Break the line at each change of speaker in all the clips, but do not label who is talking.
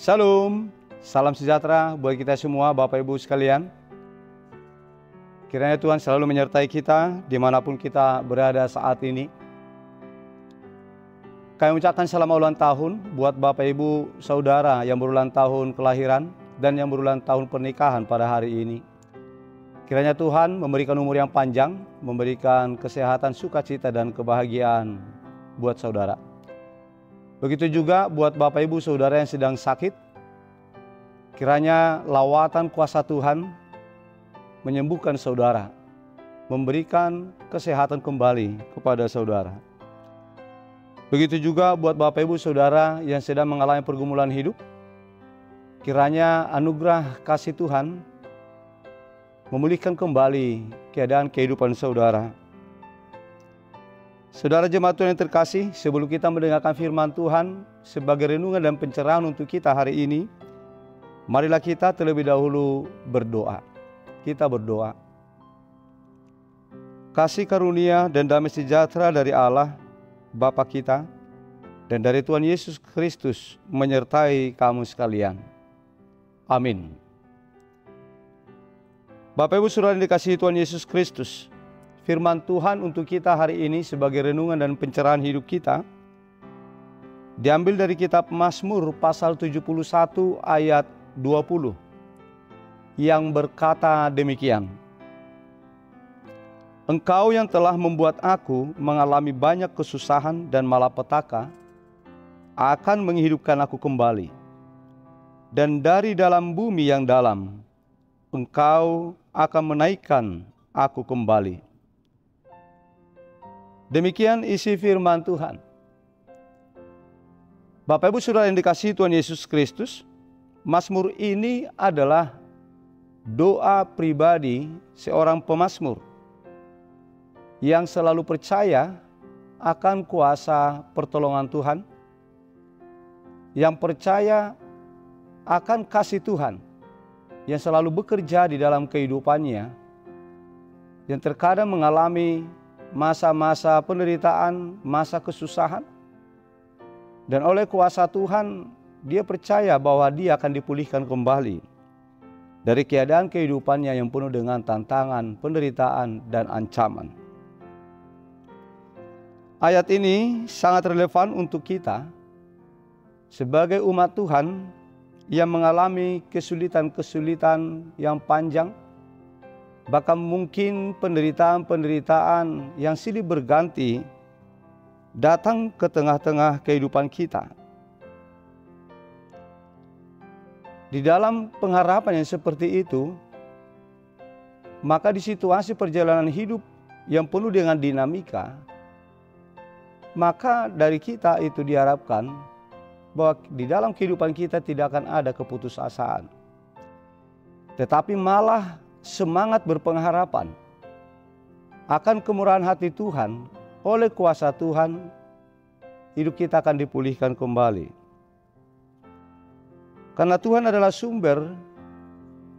Shalom, salam sejahtera buat kita semua Bapak Ibu sekalian. Kiranya Tuhan selalu menyertai kita dimanapun kita berada saat ini. Kami ucapkan selamat ulang tahun buat Bapak Ibu Saudara yang berulang tahun kelahiran dan yang berulang tahun pernikahan pada hari ini. Kiranya Tuhan memberikan umur yang panjang, memberikan kesehatan, sukacita dan kebahagiaan buat saudara. Begitu juga buat Bapak Ibu Saudara yang sedang sakit, kiranya lawatan kuasa Tuhan menyembuhkan saudara, memberikan kesehatan kembali kepada saudara. Begitu juga buat Bapak Ibu Saudara yang sedang mengalami pergumulan hidup, kiranya anugerah kasih Tuhan memulihkan kembali keadaan kehidupan saudara. Saudara jemaat Tuhan yang terkasih, sebelum kita mendengarkan firman Tuhan sebagai renungan dan pencerahan untuk kita hari ini, marilah kita terlebih dahulu berdoa. Kita berdoa. Kasih karunia dan damai sejahtera dari Allah, Bapa kita, dan dari Tuhan Yesus Kristus menyertai kamu sekalian. Amin. Bapak Ibu Saudara yang dikasihi Tuhan Yesus Kristus, firman Tuhan untuk kita hari ini sebagai renungan dan pencerahan hidup kita diambil dari kitab Mazmur pasal 71 ayat 20 yang berkata demikian. Engkau yang telah membuat aku mengalami banyak kesusahan dan malapetaka akan menghidupkan aku kembali. Dan dari dalam bumi yang dalam Engkau akan menaikkan aku kembali. Demikian isi firman Tuhan. Bapak Ibu Saudara yang dikasihi Tuhan Yesus Kristus, Mazmur ini adalah doa pribadi seorang pemazmur yang selalu percaya akan kuasa pertolongan Tuhan, yang percaya akan kasih Tuhan yang selalu bekerja di dalam kehidupannya, yang terkadang mengalami masa-masa penderitaan, masa kesusahan. Dan oleh kuasa Tuhan, dia percaya bahwa dia akan dipulihkan kembali dari keadaan kehidupannya yang penuh dengan tantangan, penderitaan, dan ancaman. Ayat ini sangat relevan untuk kita sebagai umat Tuhan yang mengalami kesulitan-kesulitan yang panjang, bahkan mungkin penderitaan-penderitaan yang silih berganti datang ke tengah-tengah kehidupan kita. Di dalam pengharapan yang seperti itu, maka di situasi perjalanan hidup yang penuh dengan dinamika, maka dari kita itu diharapkan bahwa di dalam kehidupan kita tidak akan ada keputusasaan, tetapi malah semangat berpengharapan akan kemurahan hati Tuhan. Oleh kuasa Tuhan, hidup kita akan dipulihkan kembali. Karena Tuhan adalah sumber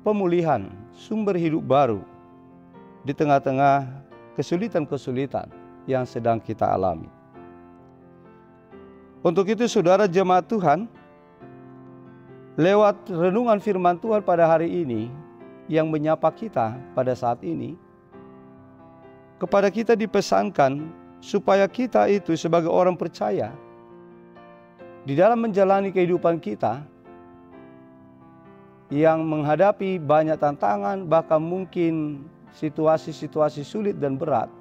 pemulihan, sumber hidup baru di tengah-tengah kesulitan-kesulitan yang sedang kita alami. Untuk itu saudara jemaat Tuhan, lewat renungan firman Tuhan pada hari ini yang menyapa kita pada saat ini, kepada kita dipesankan supaya kita itu sebagai orang percaya di dalam menjalani kehidupan kita yang menghadapi banyak tantangan, bahkan mungkin situasi-situasi sulit dan berat,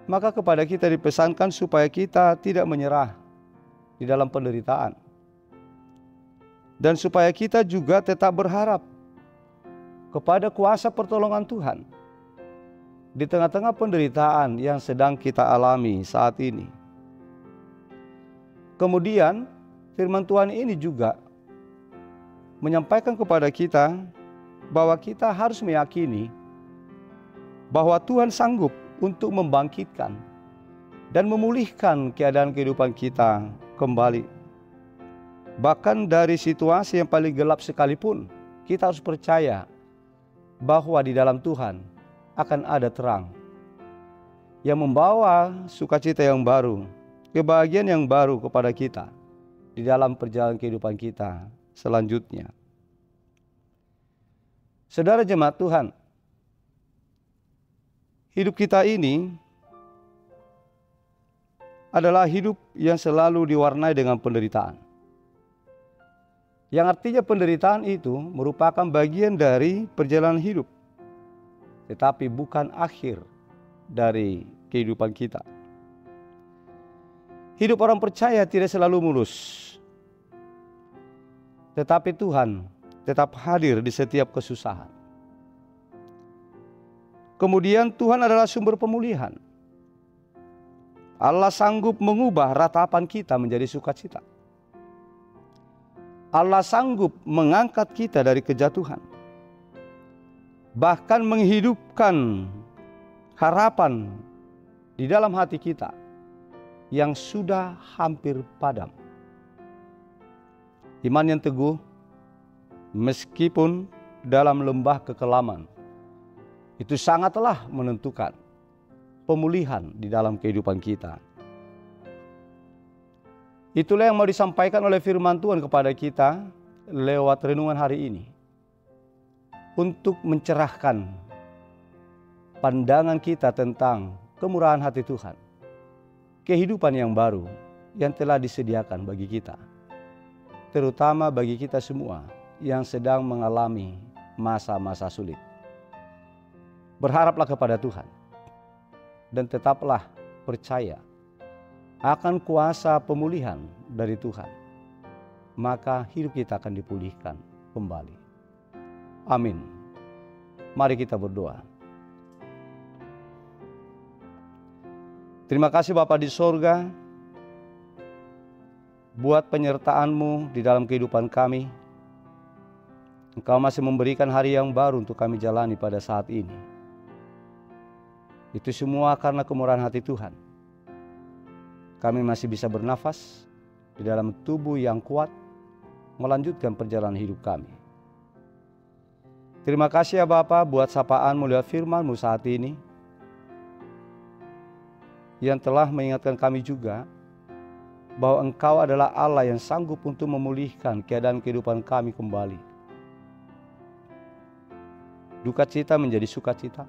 maka kepada kita dipesankan supaya kita tidak menyerah di dalam penderitaan, dan supaya kita juga tetap berharap kepada kuasa pertolongan Tuhan di tengah-tengah penderitaan yang sedang kita alami saat ini. Kemudian firman Tuhan ini juga menyampaikan kepada kita bahwa kita harus meyakini bahwa Tuhan sanggup untuk membangkitkan dan memulihkan keadaan kehidupan kita kembali. Bahkan dari situasi yang paling gelap sekalipun, kita harus percaya bahwa di dalam Tuhan akan ada terang yang membawa sukacita yang baru, kebahagiaan yang baru kepada kita. di dalam perjalanan kehidupan kita selanjutnya. Saudara jemaat Tuhan, hidup kita ini adalah hidup yang selalu diwarnai dengan penderitaan. Yang artinya penderitaan itu merupakan bagian dari perjalanan hidup, tetapi bukan akhir dari kehidupan kita. Hidup orang percaya tidak selalu mulus, tetapi Tuhan tetap hadir di setiap kesusahan. Kemudian Tuhan adalah sumber pemulihan. Allah sanggup mengubah ratapan kita menjadi sukacita. Allah sanggup mengangkat kita dari kejatuhan, bahkan menghidupkan harapan di dalam hati kita yang sudah hampir padam. Iman yang teguh, meskipun dalam lembah kekelaman, itu sangatlah menentukan pemulihan di dalam kehidupan kita. Itulah yang mau disampaikan oleh firman Tuhan kepada kita lewat renungan hari ini, untuk mencerahkan pandangan kita tentang kemurahan hati Tuhan, kehidupan yang baru yang telah disediakan bagi kita, terutama bagi kita semua yang sedang mengalami masa-masa sulit. Berharaplah kepada Tuhan dan tetaplah percaya akan kuasa pemulihan dari Tuhan, maka hidup kita akan dipulihkan kembali. Amin. Mari kita berdoa. Terima kasih Bapa di sorga, buat penyertaan-Mu di dalam kehidupan kami. Engkau masih memberikan hari yang baru untuk kami jalani pada saat ini. Itu semua karena kemurahan hati Tuhan. Kami masih bisa bernafas di dalam tubuh yang kuat, melanjutkan perjalanan hidup kami. Terima kasih ya Bapa buat sapaan-Mu lewat firman-Mu saat ini, yang telah mengingatkan kami juga bahwa Engkau adalah Allah yang sanggup untuk memulihkan keadaan kehidupan kami kembali. Duka cita menjadi sukacita,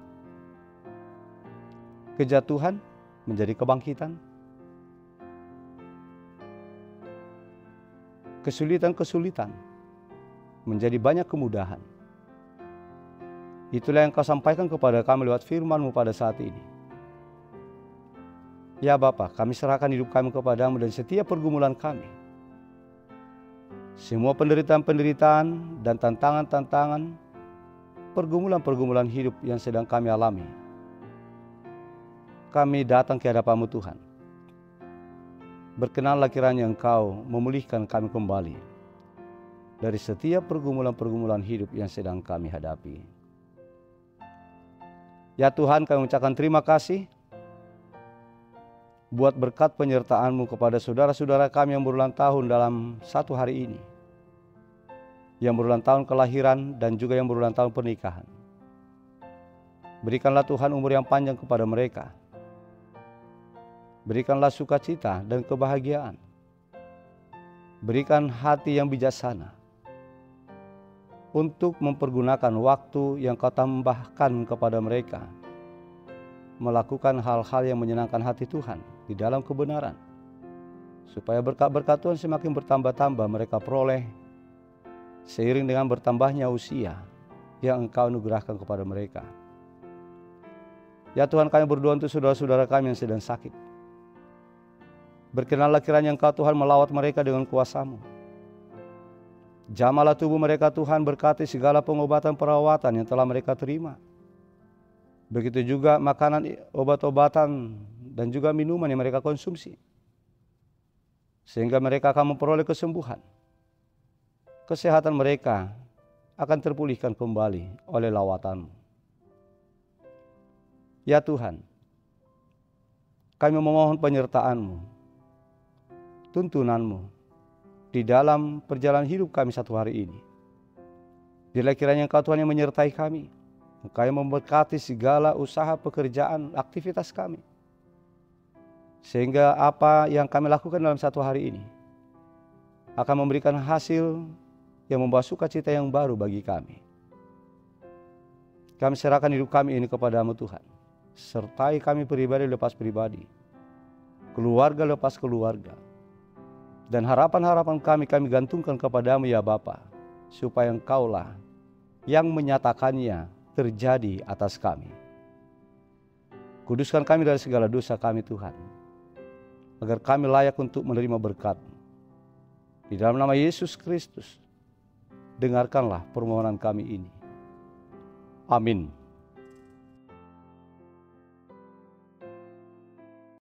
kejatuhan menjadi kebangkitan, kesulitan-kesulitan menjadi banyak kemudahan. Itulah yang Kau sampaikan kepada kami lewat firman-Mu pada saat ini. Ya Bapa, kami serahkan hidup kami kepadamu dan setiap pergumulan kami. Semua penderitaan-penderitaan dan tantangan-tantangan, pergumulan-pergumulan hidup yang sedang kami alami, kami datang ke hadapan-Mu Tuhan. Berkenanlah kiranya Engkau memulihkan kami kembali dari setiap pergumulan-pergumulan hidup yang sedang kami hadapi. Ya Tuhan, kami ucapkan terima kasih buat berkat penyertaan-Mu kepada saudara-saudara kami yang berulang tahun dalam satu hari ini, yang berulang tahun kelahiran dan juga yang berulang tahun pernikahan. Berikanlah Tuhan umur yang panjang kepada mereka. Berikanlah sukacita dan kebahagiaan. Berikan hati yang bijaksana untuk mempergunakan waktu yang Kau tambahkan kepada mereka, melakukan hal-hal yang menyenangkan hati Tuhan di dalam kebenaran, supaya berkat-berkat Tuhan semakin bertambah-tambah mereka peroleh seiring dengan bertambahnya usia yang Engkau anugerahkan kepada mereka. Ya Tuhan, kami berdoa untuk saudara-saudara kami yang sedang sakit. Berkenanlah kiranya Engkau Tuhan melawat mereka dengan kuasa-Mu. Jamahlah tubuh mereka Tuhan, berkati segala pengobatan perawatan yang telah mereka terima. Begitu juga makanan, obat-obatan dan juga minuman yang mereka konsumsi, sehingga mereka akan memperoleh kesembuhan. Kesehatan mereka akan terpulihkan kembali oleh lawatan-Mu. Ya Tuhan, kami memohon penyertaan-Mu, tuntunan-Mu di dalam perjalanan hidup kami satu hari ini. Biarlah kiranya Engkau Tuhan yang menyertai kami, Engkau yang memberkati segala usaha, pekerjaan, aktivitas kami, sehingga apa yang kami lakukan dalam satu hari ini akan memberikan hasil yang membawa sukacita yang baru bagi kami. Kami serahkan hidup kami ini kepadamu Tuhan. Sertai kami pribadi lepas pribadi, keluarga lepas keluarga. Dan harapan-harapan kami gantungkan kepadamu ya Bapa, supaya Engkaulah yang menyatakannya terjadi atas kami. Kuduskan kami dari segala dosa kami Tuhan, agar kami layak untuk menerima berkat-Mu. Di dalam nama Yesus Kristus, dengarkanlah permohonan kami ini. Amin.